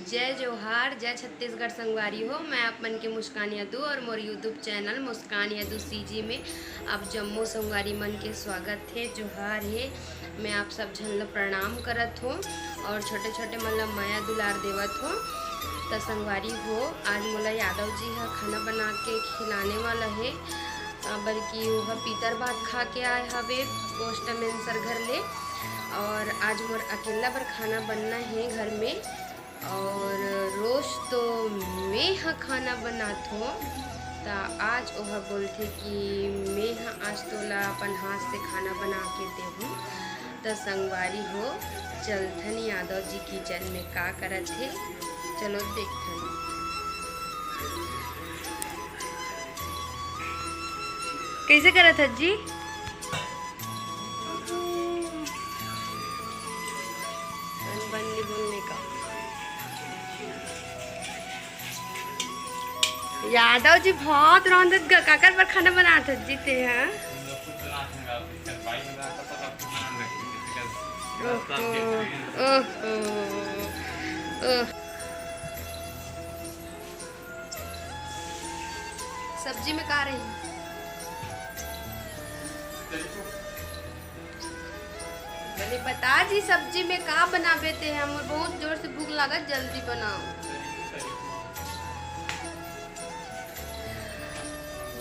जय जोहार, जय छत्तीसगढ़ संगवारी हो। मैं आप मन के मुस्कान यादू और मोर यूट्यूब चैनल मुस्कान यादू सीजी में आप जम्मू संगवारी मन के स्वागत है। जोहार है। मैं आप सब झन ल प्रणाम करत हो और छोटे छोटे मन ल माया दुलार देवत हो। तो संगवारी हो, आज मोला यादव जी हा खाना बना के खिलाने वाला है। बल्कि वह पीतर भात खा के आए हवे पोस्ट में सर घर ले। और आज मोर अकेला पर खाना बनना है घर में। और रोज तो मैं हाँ खाना बनात हूँ, तो आज वह बोलते कि मैं हाँ आज तोला अपन हाथ से खाना बना के देहूँ। तो संगवारी हो, चलथन यादव जी किचन में का करत है, चलो देखथन। कैसे करत है जी? बनली बोलने का यादव जी बहुत रौनक काकर पर खाना बनाते जीते हैं। सब्जी में का रही पहले बता जी, सब्जी में का बनावे थे? हम बहुत जोर से भूख लागत, जल्दी बनाओ।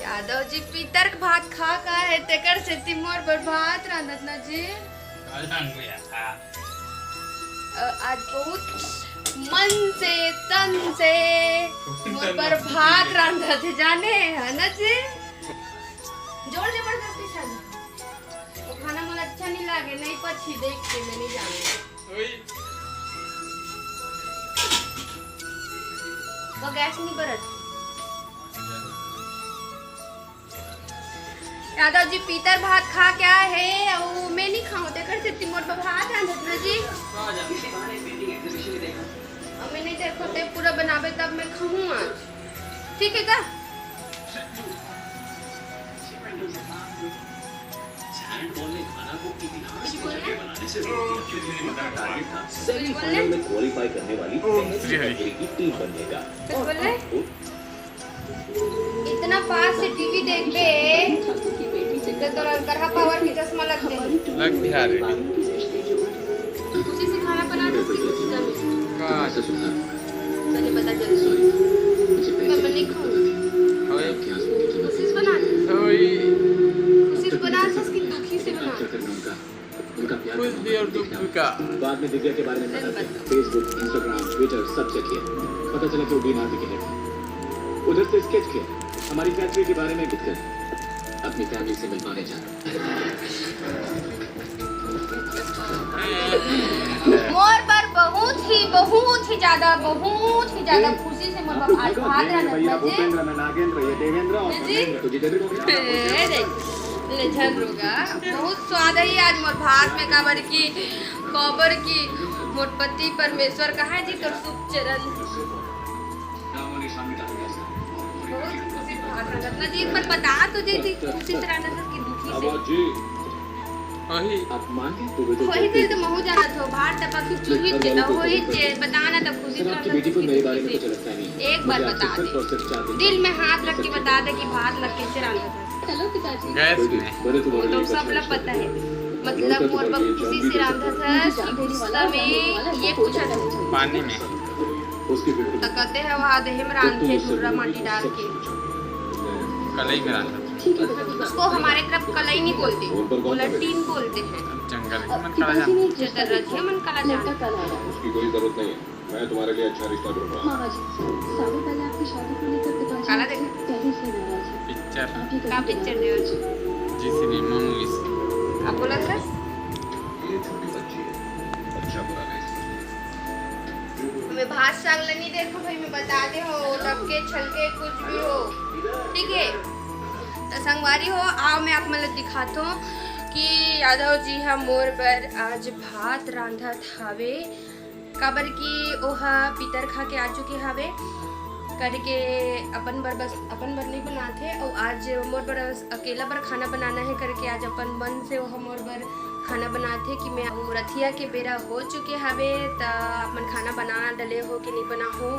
यादव जी पीतर भात खा का है तेकर से तिमोर पर भात रांधत ना जी। आज बहुत मन से तन से मोर पर भात रांधत है, जाने है ना जी। जोर जबरदस्ती छन वो खाना मुझे अच्छा नहीं लगे, नहीं पछी देख के मैं नहीं जाने वो गैस नहीं बरत। यादव जी पीतर भात खा क्या है और मैं नहीं खाऊं तेकर से तिमोर पर भात रांधत ना जी। अब मैं नहीं देखो ते पूरा बनावे तब मैं खाऊं आज, ठीक है का? क्वालिफाई करने वाली की टीम बनेगा। इतना पास से टीवी देखबे तो करहा पावर की चश्मा लग बिहार खुशी से खाना बनाने की खुशी मैंने बता जल्दी मैं नहीं खाऊं। खुशी से बना खुशी से बना उसकी दुखी से बना खुश भी और दुख का। बाद में दिव्या के बारे में पता चला, फेसबुक इंस्टाग्राम ट्विटर सब चेक किया, पता चला कि वो बीमार दिखे है। उधर से स्केच किया हमारी फैक्ट्री के बारे में, लिखकर अपनी फैमिली से मिलवाने जा मोर पर बहुत ही ज्यादा खुशी से मोर पर आज भात रहा भूपेंद्र में नागेंद्र ये देवेंद्र और ले झन रोगा बहुत स्वाद है आज मोर भात में। काबर की मोर पति परमेश्वर कहा जी तो शुभ चरण जी पर बता तो जी खुशी से रहना की दुखी से वही दिल तो महू जाना थो भात टपा की चूही के तो वही बताना तो खुशी से एक बार बता दे, दिल में हाथ रख के बता दे कि भात लग कैसे रहना था। चलो पिताजी गैस में तो सब लोग पता है, मतलब मोर पर खुशी से रांधा था कि गुस्सा में ये पूछा था पानी में तो कहते हैं वहाँ देह में रांधे धुर्रा माटी डाल के कलई में रांधा। उसको हमारे तरफ कलई नहीं बोलते, उलटीन बोलते हैं। जंगल में मन काला जान मन काला जान उसकी कोई जरूरत नहीं है, मैं तुम्हारे लिए अच्छा रिश्ता ढूंढ रहा हूं। काला देखा पिक्चर का पिक्चर देव जीसीबी मूवीज आप बोला था ये छोटी बच्ची है, अच्छा बुरा नहीं। मैं भात साग नहीं देखो भाई, मैं बता दे हो रखे छलके कुछ भी हो, ठीक है? तो संगवारी हो, आओ मैं आप मतलब दिखाता हूँ कि यादव जी हम मोर पर आज भात रांधा थावे। काबर की ओहा पीतर खा के आ चुके हावे करके अपन बर नहीं बनाते और आज मोर पर अकेला बर खाना बनाना है करके आज अपन मन से वह मोर बर खाना बनाते कि मैं रथिया के बेरा हो चुके हवे त अपन खाना बना डले हो कि नहीं बना हो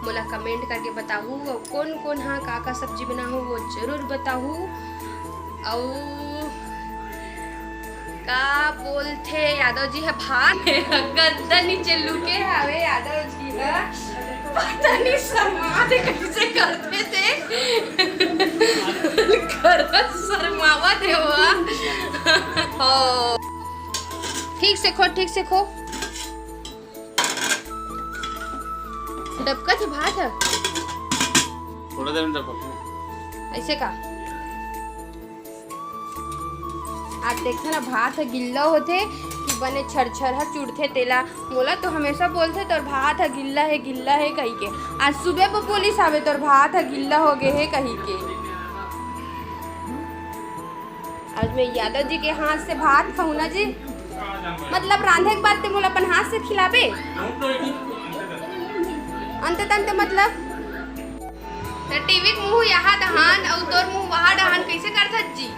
मोला कमेंट करके बताहू और कौन कौन हाँ का सब्जी बना हो वो जरूर बताहू। और का बोलते यादव जी है भाग गद्दा नीचे लुके हवे यादव जी है पता नहीं समाज कैसे करते थे शर्मावा देवा। ठीक से खो डबका थे भात है थोड़ा देर में दबका ऐसे का आज देखा ना भात है गिल्ला होते कि बने छरछर चुड़थे तेला मोला तो हमेशा बोलते तोर भात है कही के आज सुबह पर पुलिस आवे तोर भात है गिल्ला हो गए है कही के। आज मैं यादव जी के हाथ से भात खाऊं ना जी मतलब रांधे के बाद ते मोला अपन हाथ से खिलाबे अंत मतलब टीवी के मुंह यहाँ डहान और तोर मुंह वहाँ डहान कैसे करता जी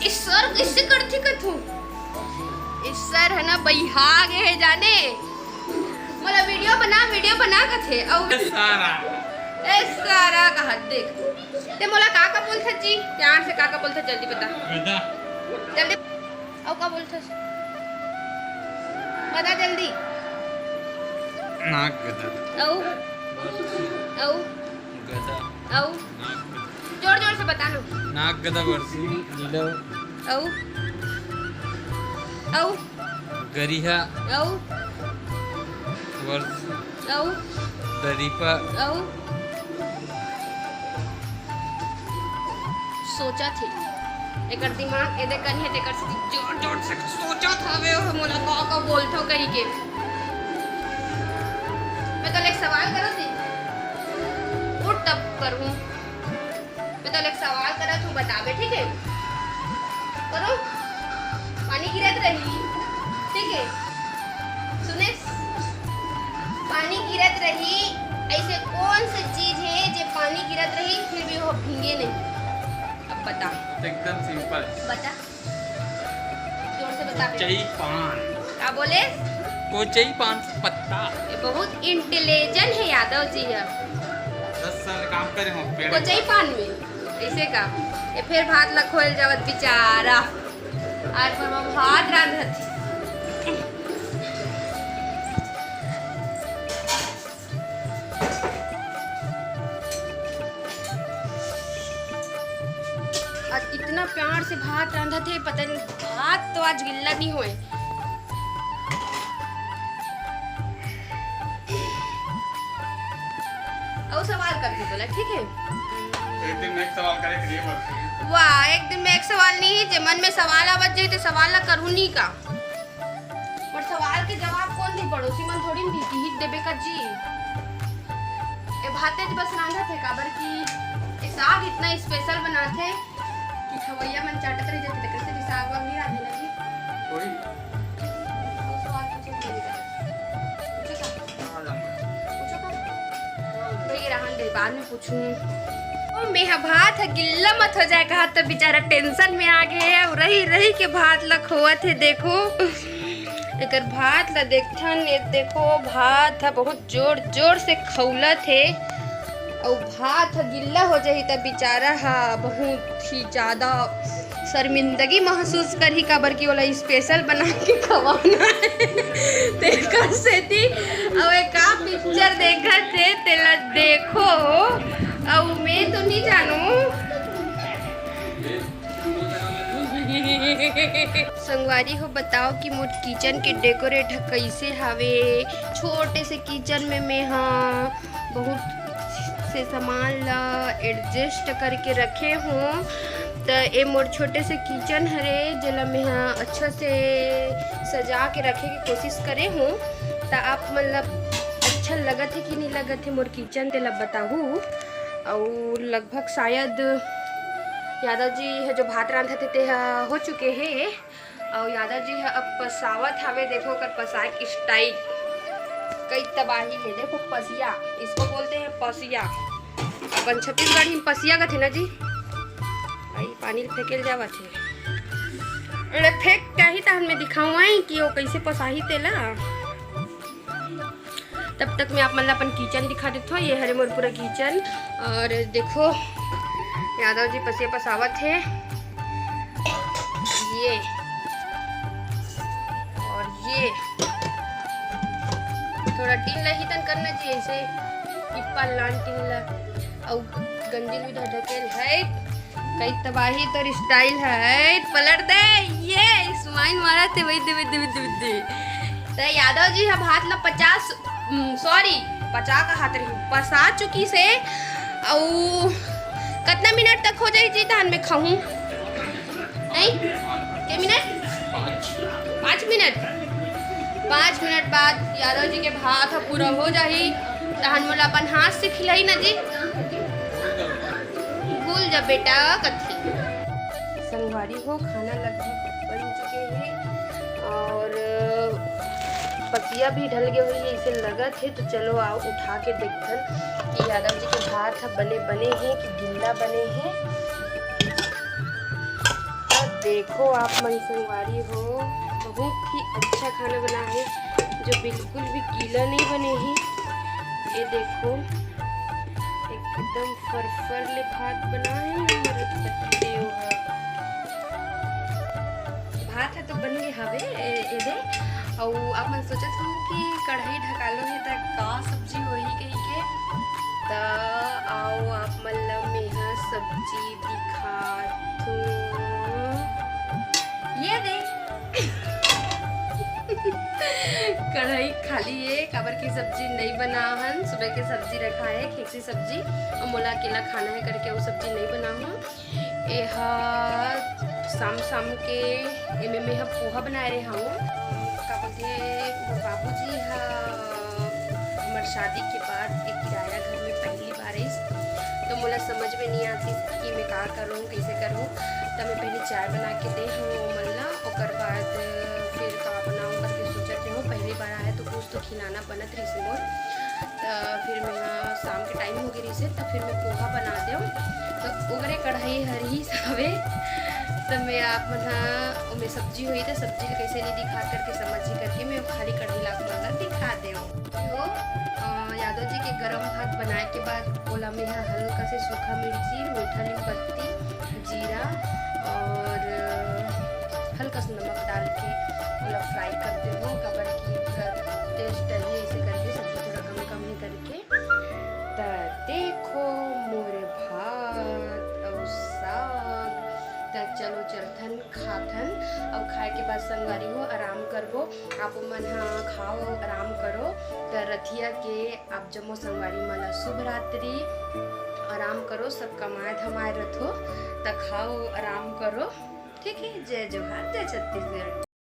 इस सर कैसे करती कथू इस सर है ना बैहा गे है जाने मोला वीडियो बना कथे और सारा कहा देख ते मोला का बोलथे जी प्यार से का बोलथे जल्दी बता जल्दी और का बोलथे बता जल्दी नाक गधा औ गधा औ जोर जोर से बता लो नाक गधा वर्षी नीलो औ गरिहा औ वर्ष औ दरीपा औ सोचा थी एकर दिमाग एदे कन्हे तेकर से जोर जोर से सोचा था वे मोला का बोलथो कही के मैं तो एक सवाल करो थी उठ तब करूं मैं तो एक सवाल करा तू बतावे ठीक है करो पानी गिरत रही ठीक है सुने पानी गिरत रही ऐसे कौन सी चीज है जो पानी गिरत रही फिर भी वो भीगे नहीं अब बता एकदम सिंपल बता जोर से बता कोचई पान क्या बोले कोचई पान पत्ता ये बहुत इंटेलिजेंट है यादव जी है 10 साल काम करे हो पेड़ कोचई पान में ऐसे का ये फिर भात लखोल जावत बेचारा आज पर भात रांधत आज इतना प्यार से भात रांधा थे पता नहीं भात तो आज गिल्ला नहीं हुए और सवाल करती बोला ठीक है एक दिन एक सवाल करे के लिए वर्षी वाह एक दिन में एक सवाल नहीं है जे मन में सवाल आवत जाए तो सवाल ला करू नहीं का पर सवाल के जवाब कौन दी पड़ोसी मन थोड़ी दी थी हिट देबे का जी ए भाते बस रांधा थे काबर की ए साग इतना स्पेशल बनाते कि खवैया मन चाटत रह जाते कैसे भी साग वाग नहीं रांधे ना जी कोई और सवाल पूछे पूछो का भाई रहन दे बाद में पूछूं ओ मेहा भात है गिल्ला मत हो जाए कहा तो बेचारा टेंशन में आ गए है और रही के भात लखोत है देखो एकर भात ला देखथन ये देखो भात है बहुत जोर जोर से खौलत है और भात गिल्ला हो जाही तब बेचारा हा बहुत ही ज़्यादा शर्मिंदगी महसूस करी काबर की वाला स्पेशल बना के खवाना है तेकर से थी अब एक का पिक्चर देखा थे तेला देखो और मैं तो नहीं जानू संगवारी हो बताओ कि मोर किचन के डेकोरेट कैसे हवे छोटे से किचन में मैं हाँ बहुत से सामान ला एडजस्ट करके रखे हूँ तो ये मोर छोटे से किचन हरे जला मैं हाँ अच्छा से सजा के रखे की कोशिश करे हूँ तो आप मतलब अच्छा लगत है कि नहीं लगत है मोर किचन तेला बताहू और लगभग शायद यादव जी है जो भात रांधे थे हो चुके हैं और यादव जी है अब पसावत हवे देखो कर पसाए की स्टाइल कई तबाही है देखो पसिया इसको बोलते हैं पसिया अपन छत्तीसगढ़ में पसिया का थे ना जी भाई पानी फेंके जावा थे अरे फेंक क्या ही तहन में दिखाऊँ कि वो कैसे पसाही तेला। तब तक मैं आप मतलब अपन किचन दिखा देता हूँ। ये हरे मोर पूरा किचन। और देखो यादव जी पसे पसावत है ये, और ये थोड़ा टीला ही तन करना चाहिए ऐसे पिप्पा लान टीला। और गंजिल भी ढकेल है कई तबाही तो स्टाइल है पलट दे। ये स्माइल मारा थे वही दे तो यादव जी हम हाथ ला 50 का हाथ रही पसा चुकी से। और कितना मिनट तक हो जाए जी धान में खाऊं नहीं के मिनट 5 मिनट। 5 मिनट बाद यादव जी के भात पूरा हो जाही तहन मोला अपन हाथ से खिलाई ना जी। भूल जा बेटा कथी संगवारी हो खाना लगभग बन चुके हैं और पसिया भी ढल गए हुई है इसे लगत है। तो चलो आओ उठा के देखते कि यादव जी के भात बने हैं कि गिल्ला बने हैं। अब देखो आप मन संगवारी हो बहुत ही अच्छा खाना बना है जो बिल्कुल भी गीला नहीं बने हैं। ये देखो एकदम फरफर ले भात बना है हमारे पत्ते भात है तो बन गए हवे ये दे। और आप मन सोचत हो कि कढ़ाई ढकालो है त का सब्जी होही कही के त आओ आप मतलब मेहा सब्जी दिखात हूँ। ये दे कढ़ाई खाली है काबर की सब्जी नहीं बना हन। सुबह के सब्जी रखा है खींची सब्जी और मोला अकेला खाना है करके वो सब्जी नहीं बना हूँ। यह शाम के एमे में पोहा बनाए रहे हूँ का बोलते बाबूजी हमारे शादी के बाद एक किराया घर में पहली बार तो मोला समझ में नहीं आती कि मैं का करूँ कैसे करूँ। तो मैं पहले चाय बना के दे हूँ मल्ला और बाद फिर का बनाऊँ करके सोचते हूँ। पहली बार आया तो कुछ तो खिलाना बनत रही से मोर। तो फिर मैं शाम के टाइम हो गई से तो फिर मैं पोहा बना दूँ तो उगरे कढ़ाई हरी सवे। तो मैं आप मना में सब्जी हुई तो सब्जी कैसे नहीं दिखा करके समझ ही करके मैं खाली कढ़ाई ला मतलब दिखा दे। तो यादव जी के गरम भात बनाए के बाद ओला में हल्का से सूखा मिर्ची मीठा नीम पत्ती जीरा और हल्का सा नमक डाल के ओला फ्राई करते हो कबर की टेस्ट है ऐसे करके सब्जी थोड़ा कम ही करके। तो देखो मोरे भात और साग तक चलो चलथन खाथन और खाए के बाद संगवारी हो आराम करबो। आप मन खाओ आराम करो। तो रथिया के आप जमो संगवारी मन शुभ रात्रि आराम करो सब कमाए धमाए रथो तो खाओ आराम करो। ठीक है जय जोहार जय छत्तीसगढ़।